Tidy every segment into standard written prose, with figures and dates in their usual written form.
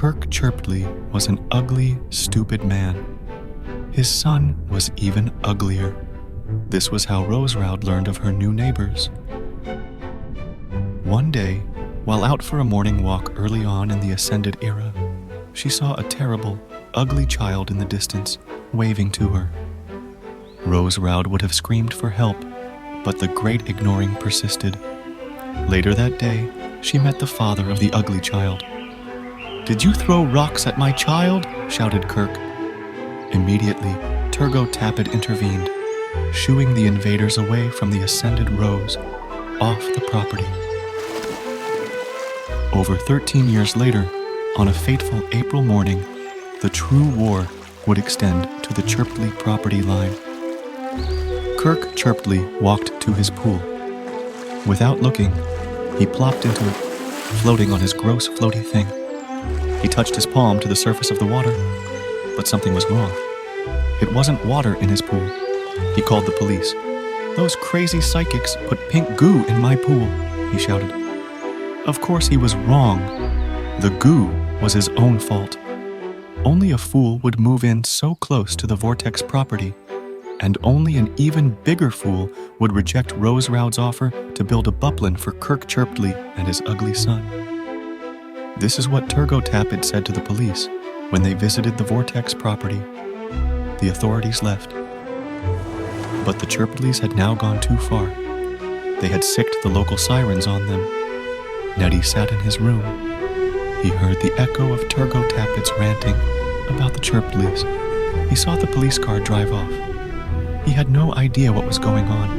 Kirk Churpedley was an ugly, stupid man. His son was even uglier. This was how Rose Roud learned of her new neighbors. One day, while out for a morning walk early on in the Ascended era, she saw a terrible, ugly child in the distance, waving to her. Rose Roud would have screamed for help, but the great ignoring persisted. Later that day, she met the father of the ugly child. "Did you throw rocks at my child?" shouted Kirk. Immediately, Turgot Tappet intervened, shooing the invaders away from the Ascended Rose, off the property. Over 13 years later, on a fateful April morning, the true war would extend to the Churpedley property line. Kirk Churpedley walked to his pool. Without looking, he plopped into it, floating on his gross floaty thing. He touched his palm to the surface of the water, but something was wrong. It wasn't water in his pool. He called the police. "Those crazy psychics put pink goo in my pool," he shouted. Of course he was wrong. The goo was his own fault. Only a fool would move in so close to the VORTEX property, and only an even bigger fool would reject Rose Roud's offer to build a buplin for Kirk Churpedley and his ugly son. This is what Turgot Tappet said to the police when they visited the VORTEX property. The authorities left. But the Churpedleys had now gone too far. They had sicked the local sirens on them. Neddy sat in his room. He heard the echo of Turgot Tappet's ranting about the Churpedleys. He saw the police car drive off. He had no idea what was going on,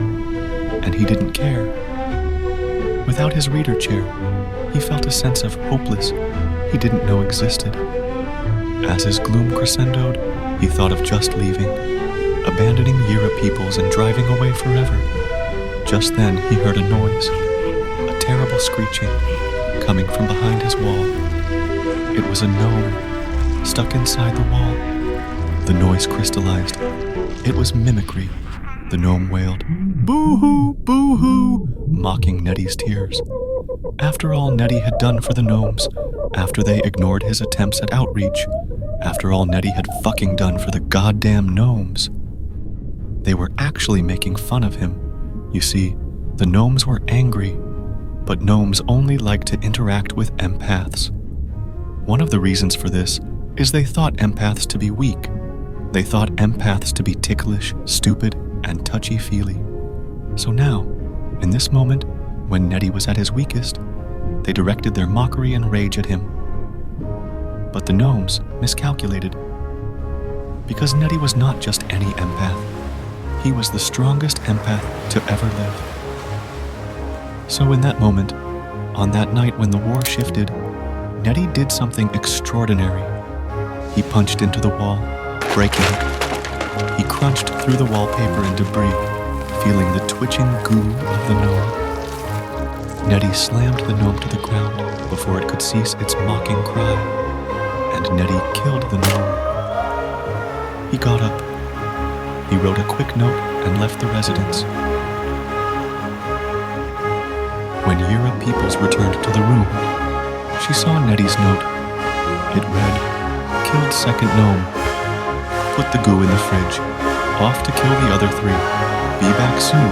and he didn't care. Without his reader chair, he felt a sense of hopeless he didn't know existed. As his gloom crescendoed, he thought of just leaving, abandoning Yira peoples and driving away forever. Just then he heard a noise, a terrible screeching, coming from behind his wall. It was a gnome, stuck inside the wall. The noise crystallized. It was mimicry. The gnome wailed, "Boo-hoo, boo-hoo," mocking Neddy's tears. After all Neddy had done for the gnomes, after they ignored his attempts at outreach, after all Neddy had fucking done for the goddamn gnomes. They were actually making fun of him. You see, the gnomes were angry, but gnomes only like to interact with empaths. One of the reasons for this is they thought empaths to be weak. They thought empaths to be ticklish, stupid, and touchy-feely. So now, in this moment, when Neddy was at his weakest, they directed their mockery and rage at him. But the gnomes miscalculated. Because Neddy was not just any empath. He was the strongest empath to ever live. So in that moment, on that night when the war shifted, Neddy did something extraordinary. He punched into the wall, breaking it. He crunched through the wallpaper and debris, feeling the twitching goo of the gnome. Neddy slammed the gnome to the ground before it could cease its mocking cry, and Neddy killed the gnome. He got up. He wrote a quick note and left the residence. When Yira Peoples returned to the room, she saw Neddy's note. It read, "Killed second gnome. Put the goo in the fridge. Off to kill the other 3. Be back soon."